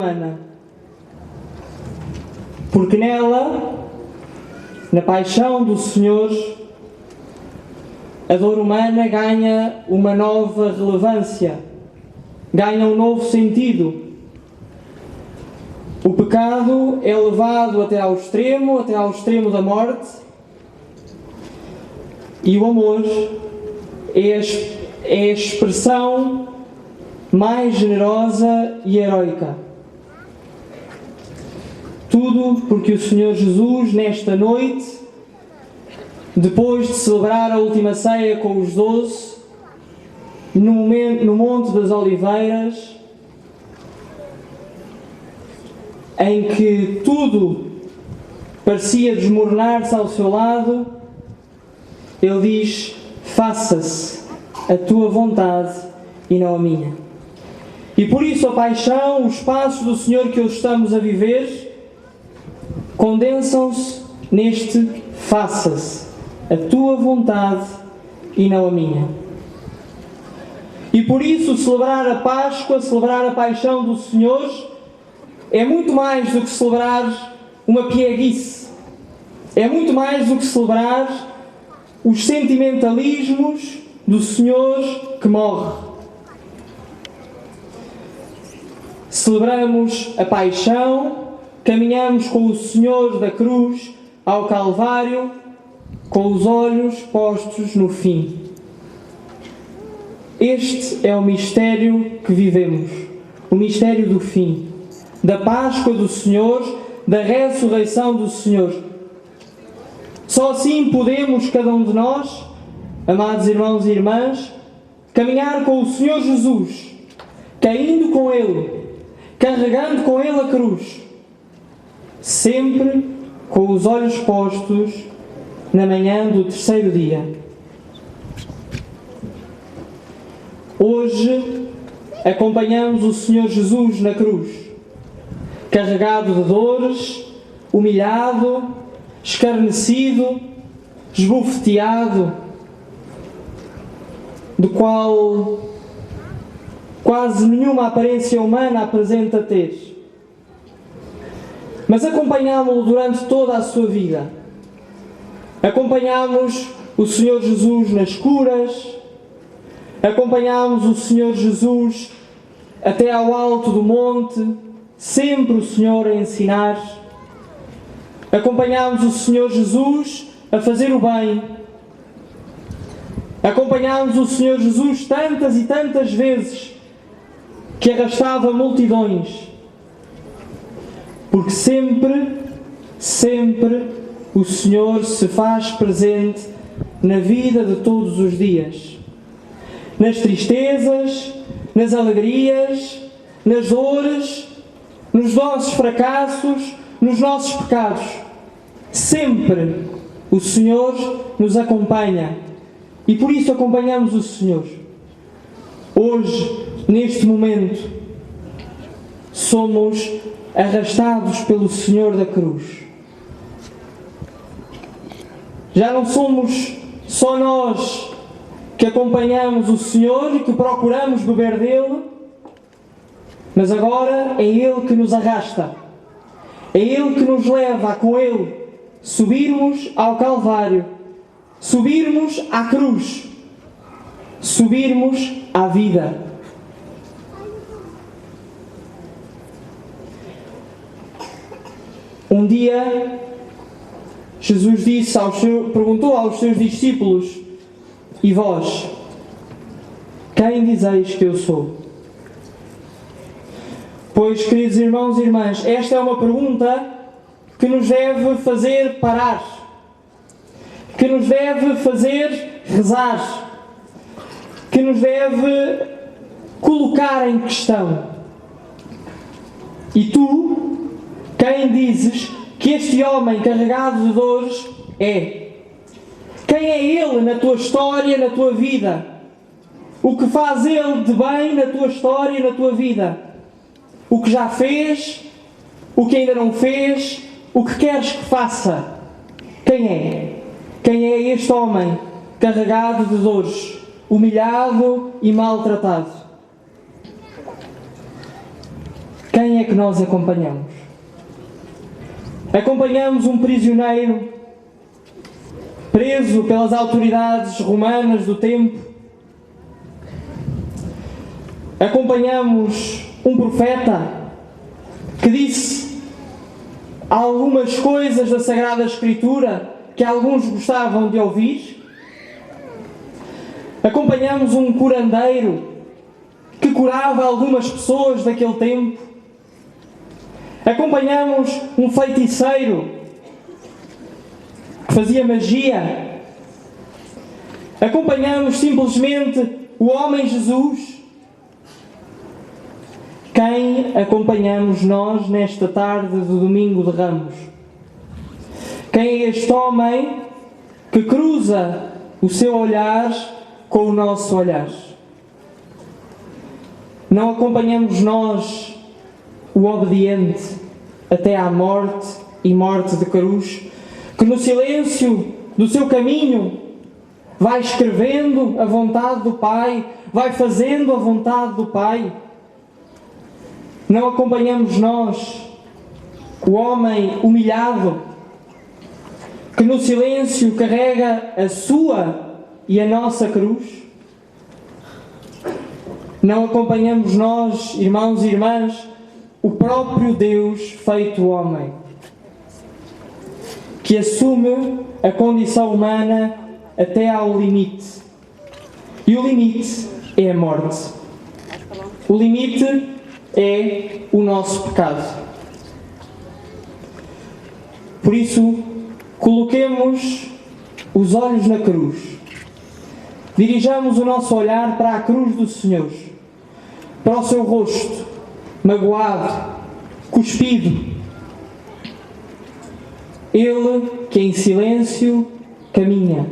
humana. Porque nela, na paixão do Senhor, a dor humana ganha uma nova relevância, ganha um novo sentido. O pecado é levado até ao extremo da morte, e o amor é a expressão mais generosa e heroica. Tudo porque o Senhor Jesus, nesta noite, depois de celebrar a última ceia com os 12, no Monte das Oliveiras, em que tudo parecia desmoronar-se ao seu lado, ele diz: faça-se a tua vontade e não a minha. E por isso a paixão, os passos do Senhor que hoje estamos a viver, condensam-se neste faça-se a tua vontade e não a minha. E por isso celebrar a Páscoa, celebrar a paixão do Senhor, é muito mais do que celebrar uma pieguice. É muito mais do que celebrar os sentimentalismos do Senhor que morre. Celebramos a paixão, caminhamos com o Senhor da cruz ao Calvário, com os olhos postos no fim. Este é o mistério que vivemos, o mistério do fim, da Páscoa do Senhor, da ressurreição do Senhor. Só assim podemos, cada um de nós, amados irmãos e irmãs, caminhar com o Senhor Jesus, caindo com Ele, carregando com Ele a cruz, sempre com os olhos postos na manhã do terceiro dia. Hoje acompanhamos o Senhor Jesus na cruz, carregado de dores, humilhado, escarnecido, esbofeteado, do qual quase nenhuma aparência humana apresenta ter. Mas acompanhámo-lo durante toda a sua vida. Acompanhámos o Senhor Jesus nas curas, acompanhámos o Senhor Jesus até ao alto do monte, sempre o Senhor a ensinar. Acompanhámos o Senhor Jesus a fazer o bem. Acompanhámos o Senhor Jesus tantas e tantas vezes que arrastava multidões. Porque sempre o Senhor se faz presente na vida de todos os dias. Nas tristezas, nas alegrias, nas dores, nos nossos fracassos, nos nossos pecados. Sempre o Senhor nos acompanha. E por isso acompanhamos o Senhor. Hoje, neste momento, somos arrastados pelo Senhor da cruz. Já não somos só nós que acompanhamos o Senhor e que procuramos beber dele, mas agora é Ele que nos arrasta. É Ele que nos leva a com Ele subirmos ao Calvário, subirmos à cruz, subirmos à vida. Um dia, Jesus perguntou aos seus discípulos: e vós, quem dizeis que eu sou? Pois, queridos irmãos e irmãs, esta é uma pergunta que nos deve fazer parar, que nos deve fazer rezar, que nos deve colocar em questão. E tu, quem dizes que este homem carregado de dores é? Quem é ele na tua história, na tua vida? O que faz ele de bem na tua história e na tua vida? O que já fez? O que ainda não fez? O que queres que faça? Quem é? Quem é este homem carregado de dores, humilhado e maltratado? Quem quem é que nós acompanhamos? Acompanhamos um prisioneiro preso pelas autoridades romanas do tempo? Acompanhamos um profeta que disse algumas coisas da Sagrada Escritura que alguns gostavam de ouvir? Acompanhamos um curandeiro que curava algumas pessoas daquele tempo? Acompanhamos um feiticeiro que fazia magia? Acompanhamos simplesmente o homem Jesus? Quem acompanhamos nós nesta tarde do Domingo de Ramos? Quem é este homem que cruza o seu olhar com o nosso olhar? Não acompanhamos nós o obediente até à morte e morte de cruz, que no silêncio do seu caminho vai escrevendo a vontade do Pai, vai fazendo a vontade do Pai? Não acompanhamos nós o homem humilhado, que no silêncio carrega a sua e a nossa cruz? Não acompanhamos nós, irmãos e irmãs, o próprio Deus feito homem, que assume a condição humana até ao limite. E o limite é a morte. O limite é o nosso pecado. Por isso, coloquemos os olhos na cruz. Dirijamos o nosso olhar para a cruz do Senhor, para o seu rosto, magoado, cuspido. Ele que em silêncio caminha.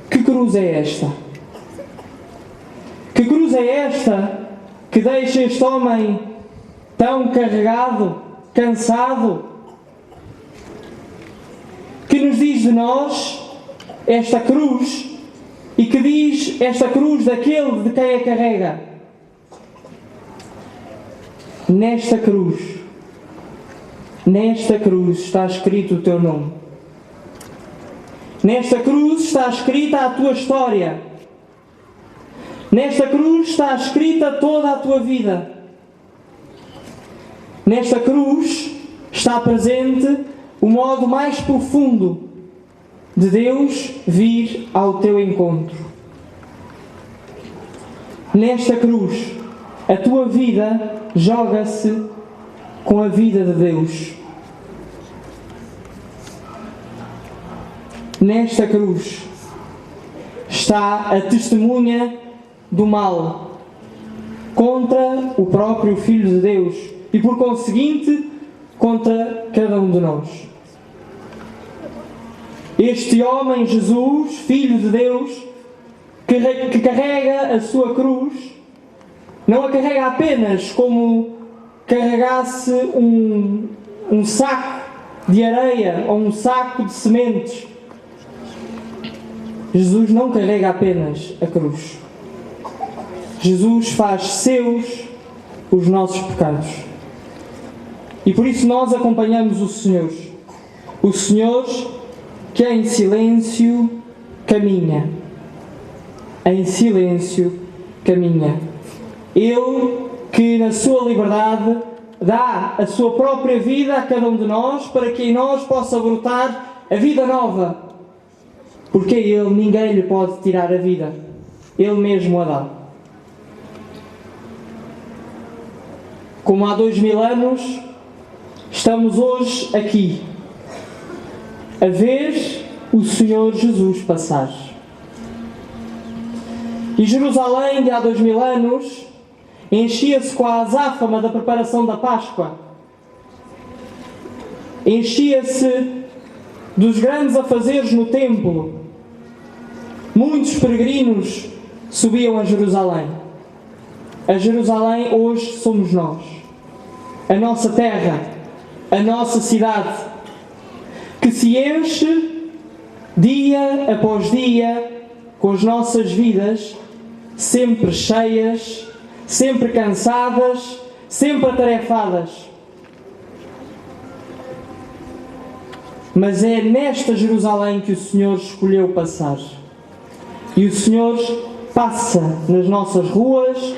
Que cruz é esta? Que cruz é esta que deixa este homem tão carregado, cansado? Que nos diz de nós esta cruz e que diz esta cruz daquele de quem a carrega? Nesta cruz está escrito o teu nome. Nesta cruz está escrita a tua história. Nesta cruz está escrita toda a tua vida. Nesta cruz está presente o modo mais profundo de Deus vir ao teu encontro. Nesta cruz, a tua vida joga-se com a vida de Deus. Nesta cruz está a testemunha do mal contra o próprio Filho de Deus e, por conseguinte, contra cada um de nós. Este homem, Jesus, Filho de Deus, que carrega a sua cruz, não a carrega apenas como carregasse um saco de areia ou um saco de sementes. Jesus não carrega apenas a cruz. Jesus faz seus os nossos pecados. E por isso nós acompanhamos o Senhor. O Senhor que em silêncio caminha. Em silêncio caminha. Ele que na sua liberdade dá a sua própria vida a cada um de nós para que em nós possa brotar a vida nova. Porque a Ele ninguém lhe pode tirar a vida. Ele mesmo a dá. Como há 2000 anos, estamos hoje aqui a ver o Senhor Jesus passar. E Jerusalém, de há 2000 anos, enchia-se com a azáfama da preparação da Páscoa. Enchia-se dos grandes afazeres no templo. Muitos peregrinos subiam a Jerusalém. A Jerusalém hoje somos nós. A nossa terra, a nossa cidade, que se enche dia após dia com as nossas vidas sempre cheias, sempre cansadas, sempre atarefadas. Mas é nesta Jerusalém que o Senhor escolheu passar. E o Senhor passa nas nossas ruas,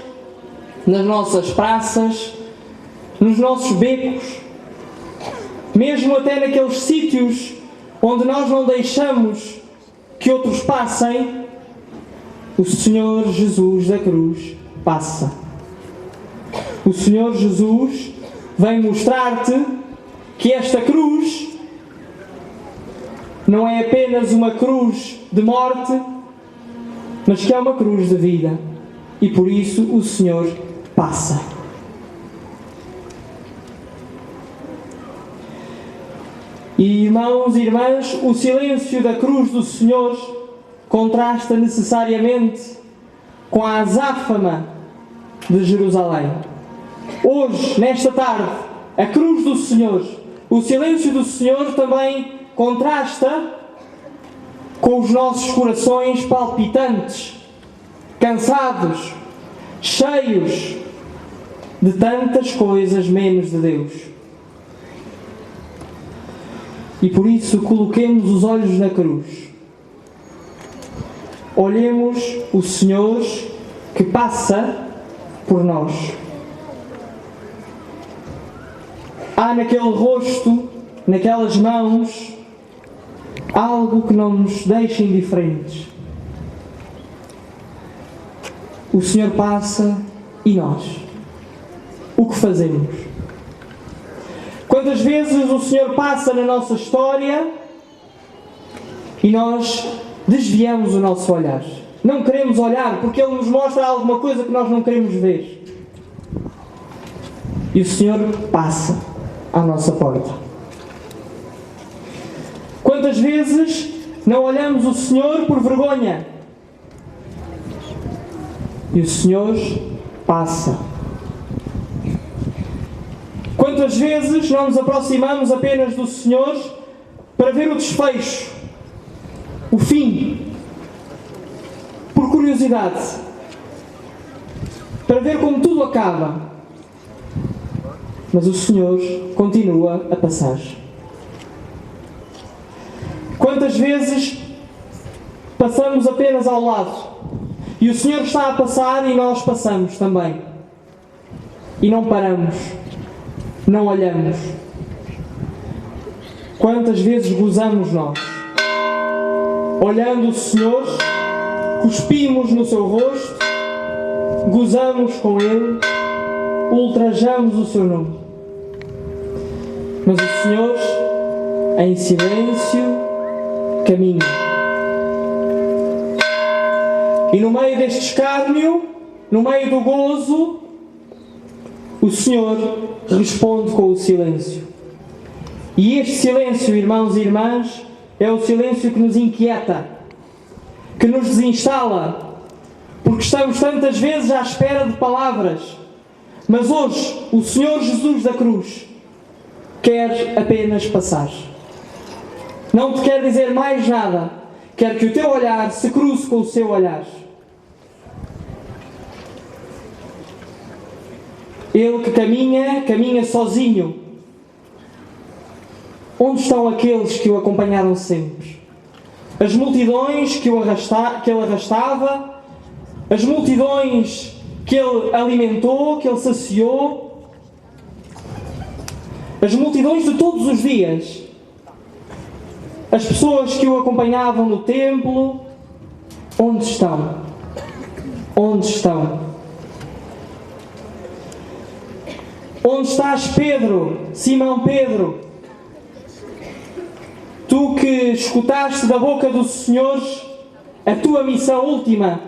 nas nossas praças, nos nossos becos, mesmo até naqueles sítios onde nós não deixamos que outros passem, o Senhor Jesus da cruz passa. O Senhor Jesus vem mostrar-te que esta cruz não é apenas uma cruz de morte, mas que é uma cruz de vida. E por isso o Senhor passa. E irmãos e irmãs, o silêncio da cruz do Senhor contrasta necessariamente com a azáfama de Jerusalém. Hoje, nesta tarde, a cruz do Senhor, o silêncio do Senhor também contrasta com os nossos corações palpitantes, cansados, cheios de tantas coisas menos de Deus. E por isso coloquemos os olhos na cruz. Olhemos o Senhor que passa por nós. Há naquele rosto, naquelas mãos, algo que não nos deixa indiferentes. O Senhor passa e nós? O que fazemos? Quantas vezes o Senhor passa na nossa história e nós desviamos o nosso olhar? Não queremos olhar porque Ele nos mostra alguma coisa que nós não queremos ver. E o Senhor passa à nossa porta. Quantas vezes não olhamos o Senhor por vergonha? E o Senhor passa. Quantas vezes não nos aproximamos apenas do Senhor para ver o desfecho, o fim, por curiosidade, para ver como tudo acaba. Mas o Senhor continua a passar. Quantas vezes passamos apenas ao lado e o Senhor está a passar e nós passamos também. E não paramos, não olhamos. Quantas vezes gozamos nós? Olhando o Senhor, cuspimos no seu rosto, gozamos com Ele, ultrajamos o seu nome. Mas o Senhor, em silêncio, caminha. E no meio deste escárnio, no meio do gozo, o Senhor responde com o silêncio. E este silêncio, irmãos e irmãs, é o silêncio que nos inquieta, que nos desinstala, porque estamos tantas vezes à espera de palavras. Mas hoje, o Senhor Jesus da cruz quer apenas passar. Não te quer dizer mais nada. Quer que o teu olhar se cruze com o seu olhar. Ele que caminha sozinho. Onde estão aqueles que o acompanharam sempre? As multidões que ele arrastava, as multidões que ele alimentou, que ele saciou, as multidões de todos os dias, as pessoas que o acompanhavam no templo, onde estão? Onde estão? Onde estás, Pedro, Simão Pedro? Tu que escutaste da boca do Senhor a tua missão última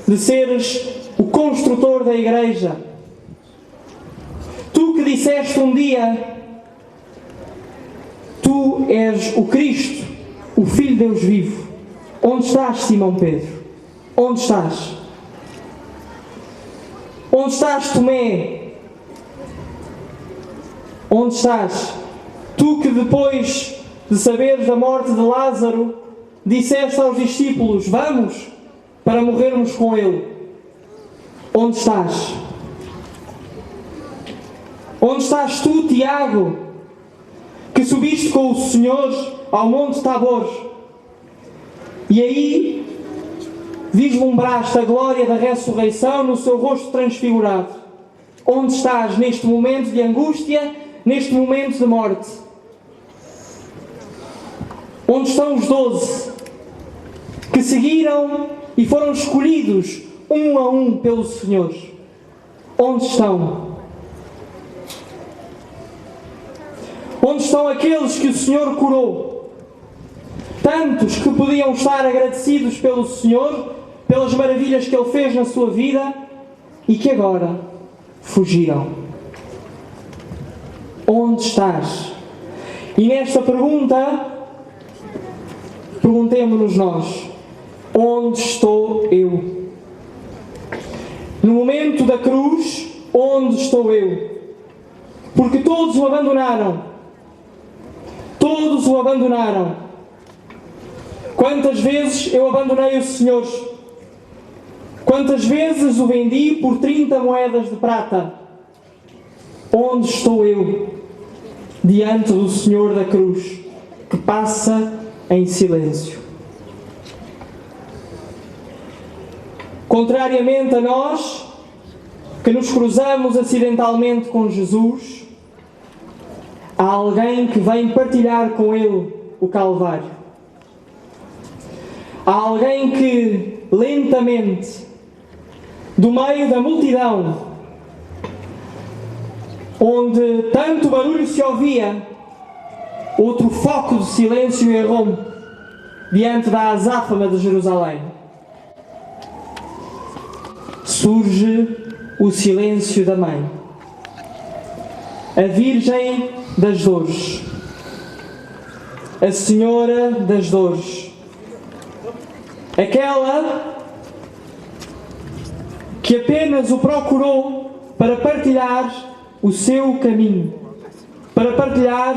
de seres o construtor da igreja. Tu que disseste um dia: tu és o Cristo, o Filho de Deus vivo. Onde estás, Simão Pedro? Onde estás? Onde estás, Tomé? Onde estás? Tu que depois de saberes da morte de Lázaro, disseste aos discípulos: vamos, para morrermos com ele. Onde estás? Onde estás tu, Tiago, que subiste com o Senhor ao Monte Tabor e aí vislumbraste a glória da ressurreição no seu rosto transfigurado? Onde estás neste momento de angústia, neste momento de morte? Onde estão os 12 que seguiram e foram escolhidos um a um pelo Senhor? Onde estão? Onde estão aqueles que o Senhor curou? Tantos que podiam estar agradecidos pelo Senhor, pelas maravilhas que Ele fez na sua vida e que agora fugiram. Onde estás? E nesta pergunta, perguntemo-nos nós: onde estou eu? No momento da cruz, onde estou eu? Porque todos o abandonaram. Todos o abandonaram. Quantas vezes eu abandonei o Senhor? Quantas vezes o vendi por 30 moedas de prata? Onde estou eu? Diante do Senhor da cruz, que passa em silêncio. Contrariamente a nós, que nos cruzamos acidentalmente com Jesus, há alguém que vem partilhar com Ele o Calvário. Há alguém que, lentamente, do meio da multidão, onde tanto barulho se ouvia, outro foco de silêncio errou diante da azáfama de Jerusalém. Surge o silêncio da Mãe, a Virgem das Dores, a Senhora das Dores, aquela que apenas o procurou para partilhar o seu caminho, para partilhar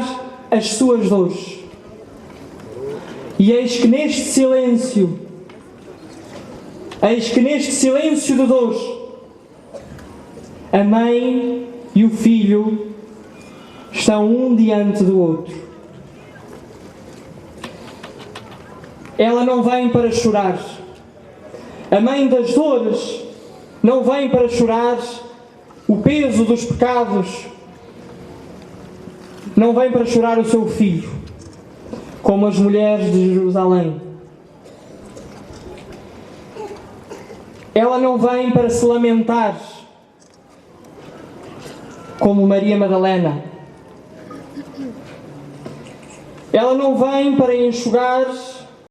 as suas dores. E eis que neste silêncio de dores, a mãe e o filho estão um diante do outro. Ela não vem para chorar. A mãe das dores não vem para chorar o peso dos pecados. Não vem para chorar o seu filho, como as mulheres de Jerusalém. Ela não vem para se lamentar, como Maria Madalena. Ela não vem para enxugar